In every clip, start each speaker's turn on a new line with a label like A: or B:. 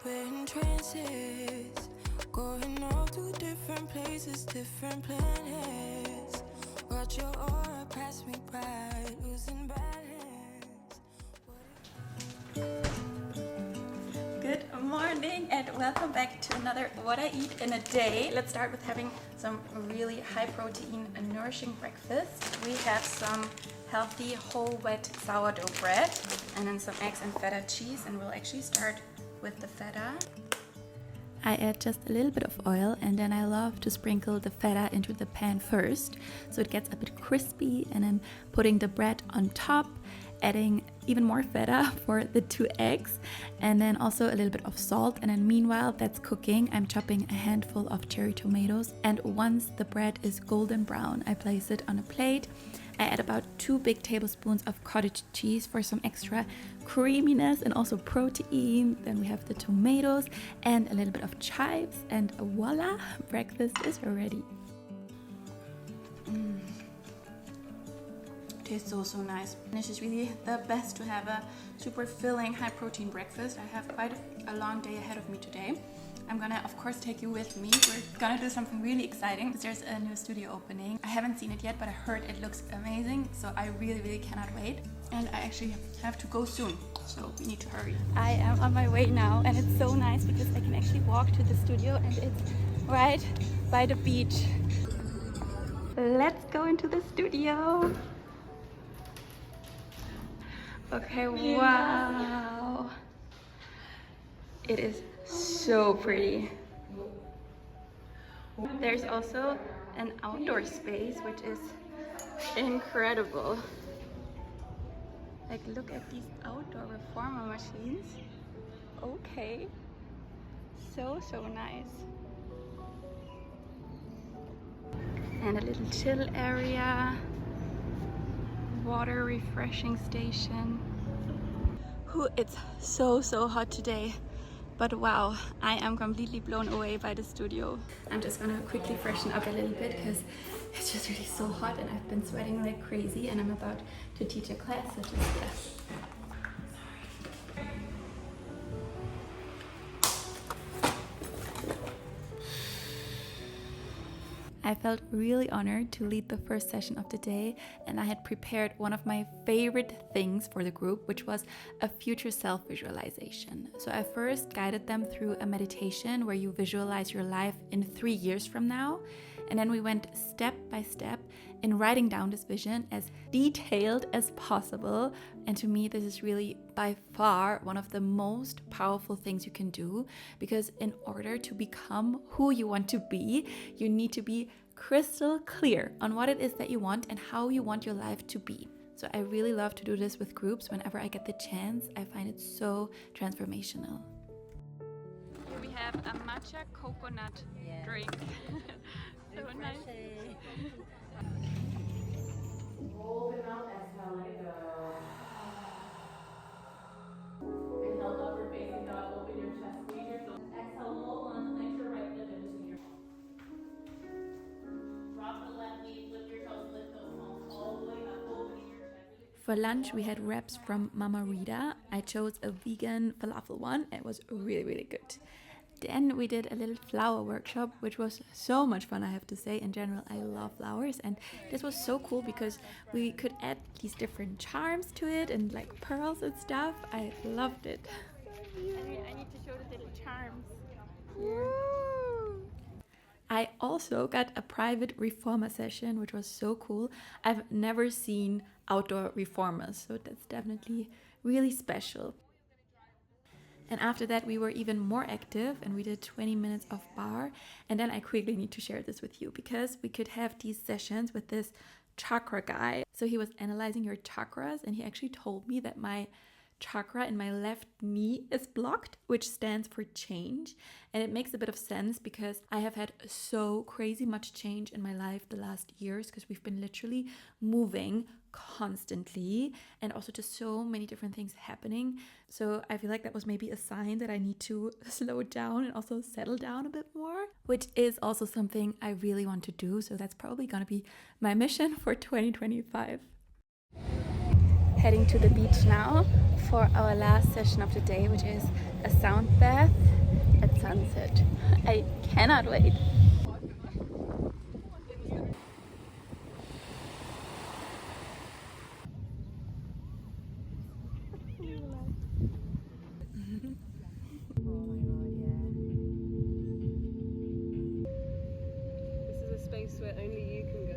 A: We're in trances, going off to different places, different planets. Watch your aura pass me by, losing balance.
B: Good morning and welcome back to another What I Eat in a Day. Let's start with having some really high protein and nourishing breakfast. We have some healthy whole wheat sourdough bread and then some eggs and feta cheese, and we'll actually start with the feta. I add just a little bit of oil, and then I love to sprinkle the feta into the pan first so it gets a bit crispy, and then putting the bread on top, adding even more feta for the 2 eggs, and then also a little bit of salt. And then meanwhile that's cooking, I'm chopping a handful of cherry tomatoes, and once the bread is golden brown, I place it on a plate. I add about 2 big tablespoons of cottage cheese for some extra creaminess and also protein. Then we have the tomatoes and a little bit of chives, and voila, breakfast is ready. Tastes so nice. This is really the best to have a super filling high protein breakfast. I have quite a long day ahead of me today. I'm gonna of course take you with me. We're gonna do something really exciting. There's a new studio opening. I haven't seen it yet, but I heard it looks amazing, so I really cannot wait. And I actually have to go soon, so we need to hurry. I am on my way now, and it's so nice because I can actually walk to the studio and it's right by the beach. Let's go into the studio. Okay, wow. It is so pretty. There's also an outdoor space, which is incredible. Like, look at these outdoor reformer machines. Okay. So nice. And a little chill area. Water refreshing station. It's so hot today, but wow, I am completely blown away by the studio. I'm just gonna quickly freshen up a little bit because it's just really so hot and I've been sweating like crazy, and I'm about to teach a class, so just I felt really honored to lead the first session of the day, and I had prepared one of my favorite things for the group, which was a future self visualization. So I first guided them through a meditation where you visualize your life in 3 years from now, and then we went step by step in writing down this vision as detailed as possible. And to me, this is really by far one of the most powerful things you can do, because in order to become who you want to be, you need to be crystal clear on what it is that you want and how you want your life to be. So I really love to do this with groups whenever I get the chance. I find it so transformational. Here we have a matcha coconut drink. So nice.
C: Roll them out, exhale, let it go. Inhale, upward facing dog, open your chest, squeeze your shoulders. Exhale, low lunge, plant your right foot into your. Drop the left knee, flip your toes, lift those palms all the way up, opening your chest.
B: For lunch, we had wraps from Mama Rita. I chose a vegan falafel one. It was really good. Then we did a little flower workshop, which was so much fun, I have to say. In general, I love flowers, and this was so cool because we could add these different charms to it and like pearls and stuff. I loved it. I need to show the little charms. I also got a private reformer session, which was so cool. I've never seen outdoor reformers, so that's definitely really special. And after that, we were even more active and we did 20 minutes of bar. And then I quickly need to share this with you because we could have these sessions with this chakra guy. So he was analyzing your chakras, and he actually told me that my chakra in my left knee is blocked, which stands for change. And it makes a bit of sense because I have had so crazy much change in my life the last years, because we've been literally moving constantly and also just so many different things happening. So I feel like that was maybe a sign that I need to slow down and also settle down a bit more, which is also something I really want to do. So that's probably going to be my mission for 2025. heading to the beach now for our last session of the day, which is a sound bath at sunset. I cannot wait.
D: Space where only you can go.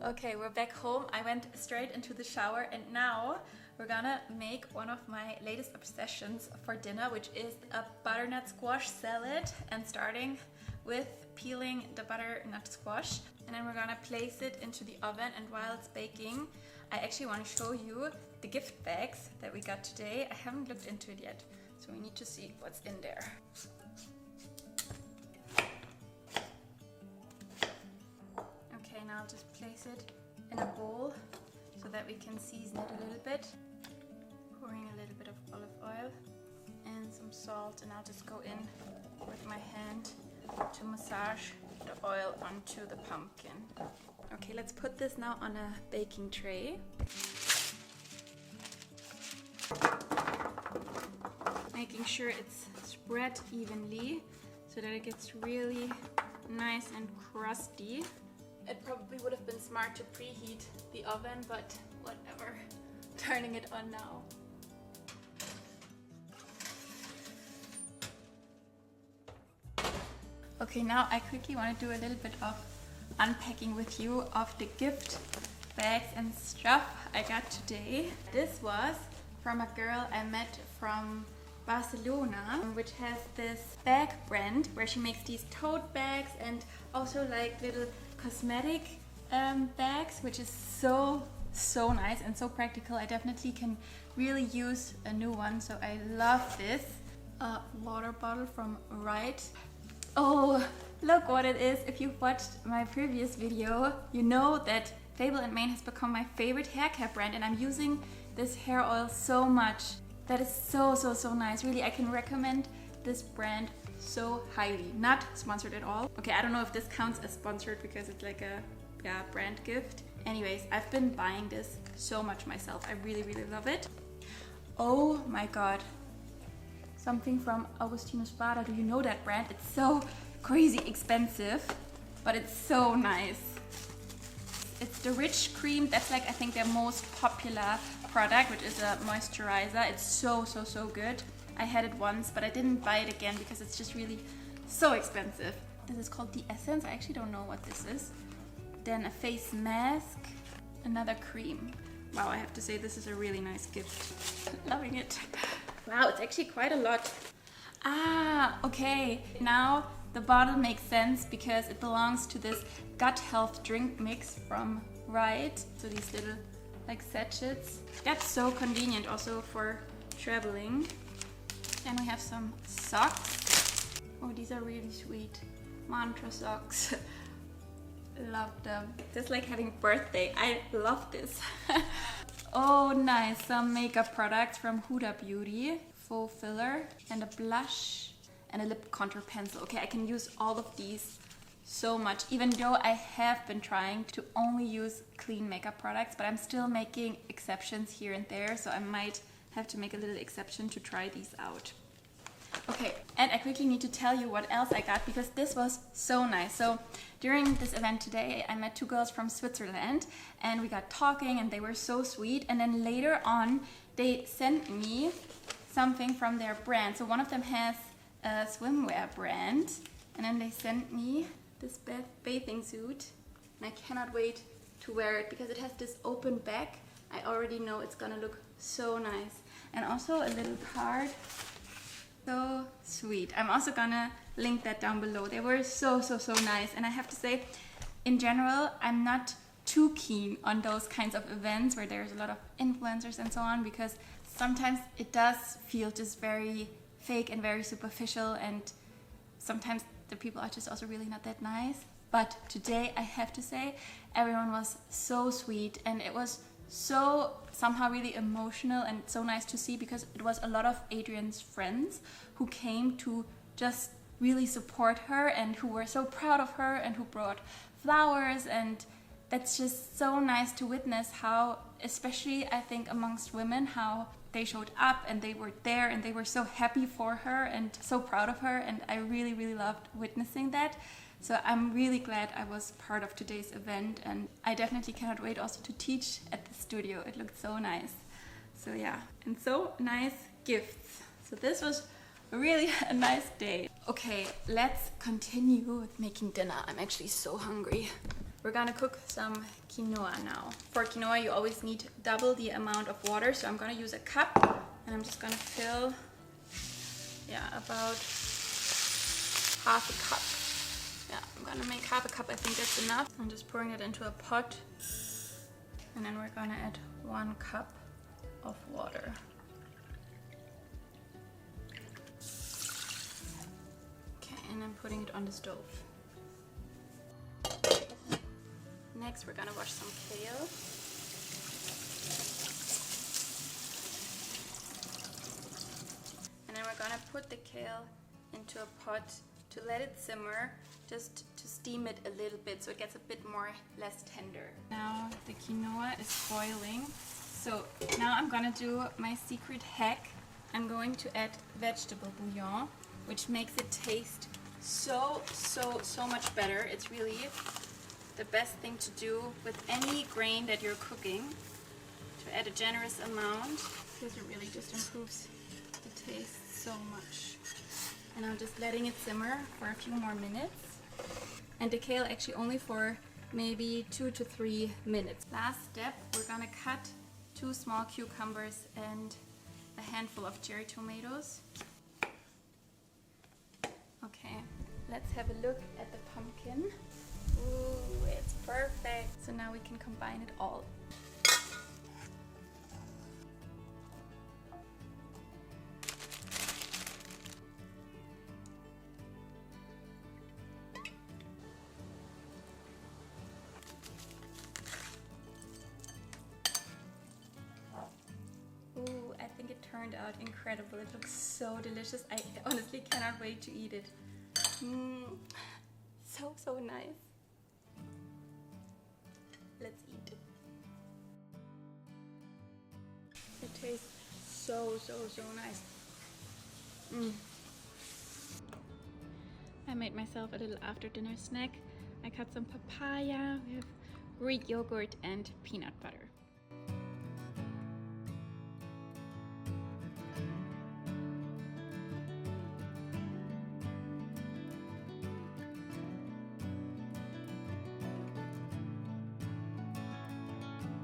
B: Okay, we're back home. I went straight into the shower and now we're gonna make one of my latest obsessions for dinner, which is a butternut squash salad, and starting with peeling the butternut squash, and then we're gonna place it into the oven. And while it's baking, I actually want to show you the gift bags that we got today. I haven't looked into it yet, so we need to see what's in there. Okay, now I'll just place it in a bowl so that we can season it a little bit. Pouring a little bit of olive oil and some salt, and I'll just go in with my hand to massage the oil onto the pumpkin. Okay, let's put this now on a baking tray. Making sure it's spread evenly so that it gets really nice and crusty. It probably would have been smart to preheat the oven, but whatever. Turning it on now. Okay, now I quickly want to do a little bit of unpacking with you of the gift bags and stuff I got today. This was from a girl I met from Barcelona, which has this bag brand where she makes these tote bags and also like little cosmetic bags, which is so nice and so practical. I definitely can really use a new one, so I love this. A water bottle from Right. Oh, look what it is. If you've watched my previous video, you know that Fable & Mane has become my favorite hair care brand, and I'm using this hair oil so much. That is so nice. Really, I can recommend this brand so highly. Not sponsored at all. Okay, I don't know if this counts as sponsored because it's like a brand gift. Anyways, I've been buying this so much myself. I really love it. Oh my god. Something from Augustino Spada. Do you know that brand? It's so crazy expensive, but it's so nice. It's the Rich Cream. That's like, I think, their most popular product, which is a moisturizer. It's so good. I had it once, but I didn't buy it again because it's just really so expensive. This is called The Essence. I actually don't know what this is. Then a face mask, another cream. Wow, I have to say this is a really nice gift. Loving it. Wow, it's actually quite a lot. Ah, okay. Now the bottle makes sense because it belongs to this gut health drink mix from Right. So these little like sachets. That's so convenient also for traveling. Then we have some socks. Oh, these are really sweet. Mantra socks. Love them. Just like having a birthday. I love this. Oh, nice. Some makeup products from Huda Beauty. Faux filler and a blush and a lip contour pencil. Okay, I can use all of these so much, even though I have been trying to only use clean makeup products, but I'm still making exceptions here and there, so I might have to make a little exception to try these out. Okay, and I quickly need to tell you what else I got because this was so nice. So during this event today, I met two girls from Switzerland and we got talking and they were so sweet. And then later on, they sent me something from their brand. So one of them has a swimwear brand, and then they sent me this bathing suit, and I cannot wait to wear it because it has this open back. I already know it's gonna look so nice. And also a little card. So sweet. I'm also gonna link that down below. They were so nice, and I have to say, in general, I'm not too keen on those kinds of events where there's a lot of influencers and so on, because sometimes it does feel just very fake and very superficial, and sometimes the people are just also really not that nice. But today, I have to say, everyone was so sweet, and it was so somehow really emotional and so nice to see, because it was a lot of Adrian's friends who came to just really support her and who were so proud of her and who brought flowers, and that's just so nice to witness how, especially I think amongst women, how they showed up and they were there and they were so happy for her and so proud of her, and I really, really loved witnessing that. So I'm really glad I was part of today's event, and I definitely cannot wait also to teach at the studio. It looked so nice. So yeah, and so nice gifts. So this was really a nice day. Okay, let's continue with making dinner. I'm actually so hungry. We're gonna cook some quinoa now. For quinoa, you always need double the amount of water. So I'm gonna use a cup, and I'm just gonna fill, about half a cup. Yeah, I'm gonna make half a cup. I think that's enough. I'm just pouring it into a pot, and then we're gonna add 1 cup of water. Okay, and I'm putting it on the stove. Next, we're gonna wash some kale. And then we're gonna put the kale into a pot to let it simmer, just to steam it a little bit so it gets a bit less tender. Now the quinoa is boiling. So now I'm gonna do my secret hack. I'm going to add vegetable bouillon, which makes it taste so much better. It's really the best thing to do with any grain that you're cooking, to add a generous amount, because it really just improves the taste so much. And I'm just letting it simmer for a few more minutes. And the kale actually only for maybe 2 to 3 minutes. Last step, we're gonna cut 2 small cucumbers and a handful of cherry tomatoes. Okay, let's have a look at the pumpkin. Ooh, it's perfect. So now we can combine it all. Ooh, I think it turned out incredible. It looks so delicious. I honestly cannot wait to eat it. So nice. Let's eat. It tastes so nice. I made myself a little after dinner snack. I cut some papaya. We have Greek yogurt and peanut butter.